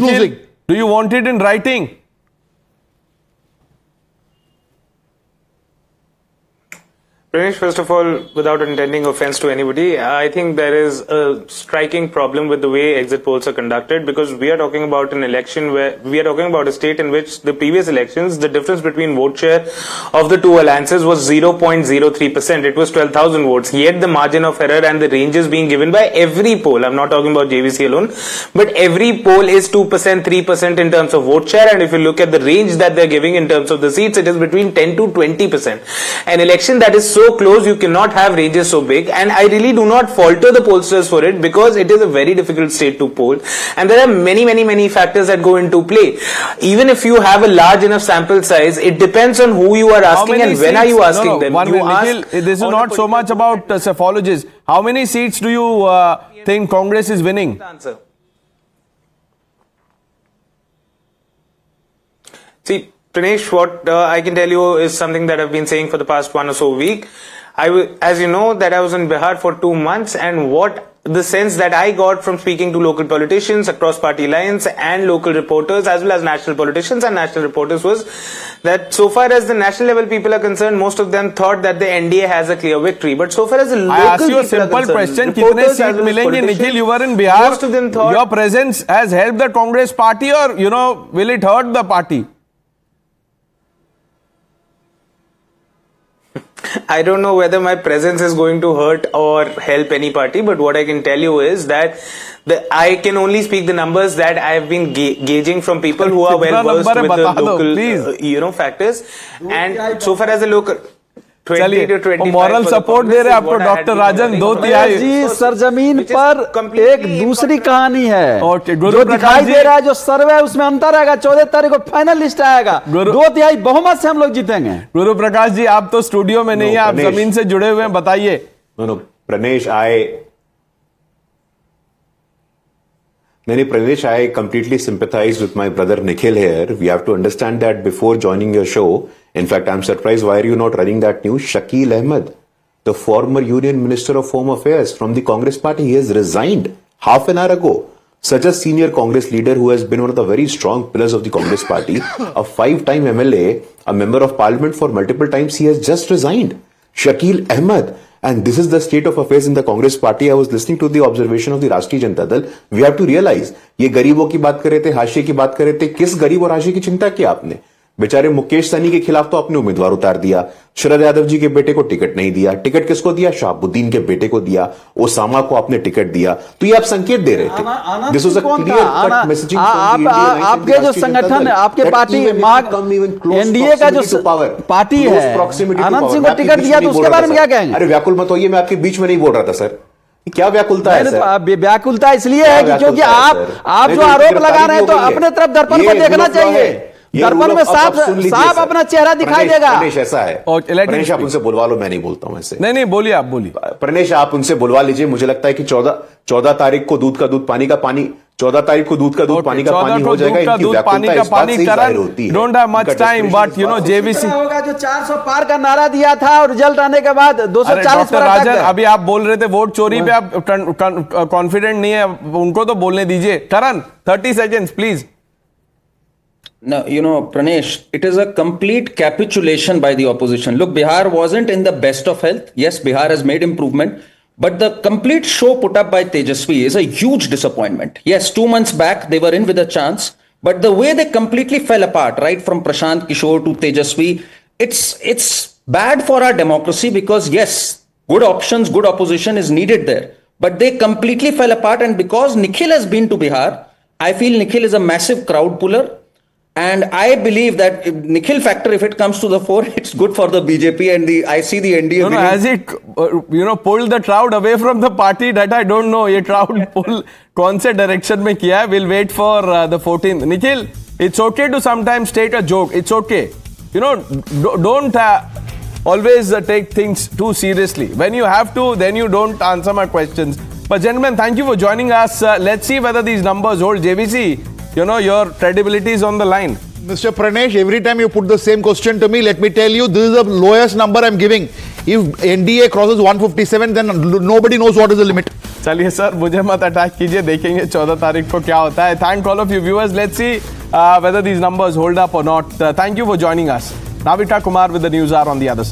losing. Do you want it in writing? Pranesh, first of all, without intending offense to anybody, I think there is a striking problem with the way exit polls are conducted, because we are talking about an election where we are talking about a state in which the previous elections, the difference between vote share of the two alliances was 0.03%. It was 12,000 votes. Yet the margin of error and the ranges being given by every poll, I'm not talking about JVC alone, but every poll is 2%, 3% in terms of vote share. And if you look at the range that they're giving in terms of the seats, it is between 10 to 20%. An election that is so close, you cannot have ranges so big, and I really do not falter the pollsters for it, because it is a very difficult state to poll, and there are many factors that go into play. Even if you have a large enough sample size, it depends on who you are asking and when are you asking them. Nikhil, this is not so much about psephologists. How many seats do you think Congress is winning? See, Pranesh, what I can tell you is something that I've been saying for the past 1 or so week. As you know, that I was in Bihar for 2 months, and what the sense that I got from speaking to local politicians across party lines and local reporters as well as national politicians and national reporters was that so far as the national level people are concerned, most of them thought that the NDA has a clear victory. But so far as the local I ask you a simple question, kitne seat milenge? Nikhil, you were in Bihar. Most of them thought your presence has helped the Congress party, or will it hurt the party? I don't know whether my presence is going to hurt or help any party, but what I can tell you is that I can only speak the numbers that I have been gauging from people who are well versed with the local factors. And so far as the local 20 to 25 moral support दे रहे आपको doctor राजन 2/3 जी सरजमीन पर एक दूसरी कहानी है जो दिखाई दे रहा है। जो सर्वे है उसमें अंतर आएगा। 14 तारीख को फाइनल लिस्ट आएगा। 2/3 बहुमत से हम लोग जीतेंगे। गुरु प्रकाश जी, आप तो स्टूडियो में नहीं है, आप जमीन से जुड़े हुए हैं, बताइए। Pranesh, I completely sympathize with my brother Nikhil here. We have to understand that before joining your show, in fact, I'm surprised why are you not running that news? Shakil Ahmed, the former Union Minister of Home Affairs from the Congress Party, he has resigned half an hour ago. Such a senior Congress leader who has been one of the very strong pillars of the Congress Party, a 5-time MLA, a member of parliament for multiple times, he has just resigned. Shakil Ahmed. And this is the state of affairs in the Congress Party. I was listening to the observation of the Rashtriya Janata Dal. We have to realize, ये गरीबों की बात कर रहे थे, हाशिए की बात कर रहे थे, किस गरीब और हाशिए की चिंता की आपने? बेचारे मुकेश सहनी के खिलाफ तो आपने उम्मीदवार उतार दिया। शरद यादव जी के बेटे को टिकट नहीं दिया। टिकट किसको दिया? शहाबुद्दीन के बेटे को दिया। ओसामा को आपने टिकट दिया। तो ये आप संकेत दे रहे थे। This was a clear cut messaging from the Indian आपके जो संगठन, आपके पार्टी एनडीए का जो पार्टी है, आनंद सिंह को टिकट दिया, तो उसके बारे में क्या कहेंगे? अरे व्याकुल मत होइए, मैं आपके बीच में नहीं बोल रहा था सर। क्या व्याकुलता है सर? व्याकुलता इसलिए है कि क्योंकि आप जो आरोप लगा रहे हैं, तो अपने तरफ दर्पण को देखना चाहिए। दर्पण में साफ अपना चेहरा दिखाई देगा। प्रणेश ऐसा है, प्रणेश आप उनसे बुलवा लो, मैं नहीं बोलता हूं ऐसे। नहीं बोलिए, आप बोलिए। प्रणेश आप उनसे बुलवा लीजिए। मुझे लगता है कि 14 तारीख को दूध का दूध पानी का पानी, 14 तारिख को दूध का दूध पानी का पानी हो जाएगा। इनकी व्याकुलता इस बात से जाहिर होती है। Don't have much time, but JVC होगा जो 400 पार का नारा दिया था और रिजल्ट आने के बाद 240 पर राजन, अभी आप बोल रहे थे वोट चोरी पे आप कॉन्फिडेंट नहीं है, उनको तो बोलने दीजिए। करण 30 seconds please. No, Pranesh, it is a complete capitulation by the opposition. Look, Bihar wasn't in the best of health. Yes, Bihar has made improvement, but the complete show put up by Tejasvi is a huge disappointment. Yes, 2 months back, they were in with a chance, but the way they completely fell apart, right from Prashant Kishore to Tejasvi, it's bad for our democracy because, yes, good options, good opposition is needed there, but they completely fell apart. And because Nikhil has been to Bihar, I feel Nikhil is a massive crowd puller. And I believe that Nikhil factor, if it comes to the fore, it's good for the BJP and I see the NDA. No, as it pulled the crowd away from the party, that I don't know. ये crowd pull कौन से direction में किया है? We'll wait for the 14th. Nikhil, it's okay to sometimes take a joke. It's okay. Don't always take things too seriously. When you have to, then you don't answer my questions. But gentlemen, thank you for joining us. Let's see whether these numbers hold. JVC. Your credibility is on the line. Mr. Pranesh, every time you put the same question to me, let me tell you, this is the lowest number I'm giving. If NDA crosses 157, then nobody knows what is the limit. चलिए sir, मुझे मत attack कीजिए, देखेंगे 14 तारीख को क्या होता है. Thank all of you viewers. Let's see whether these numbers hold up or not. Thank you for joining us. Navita Kumar with the news hour on the other side.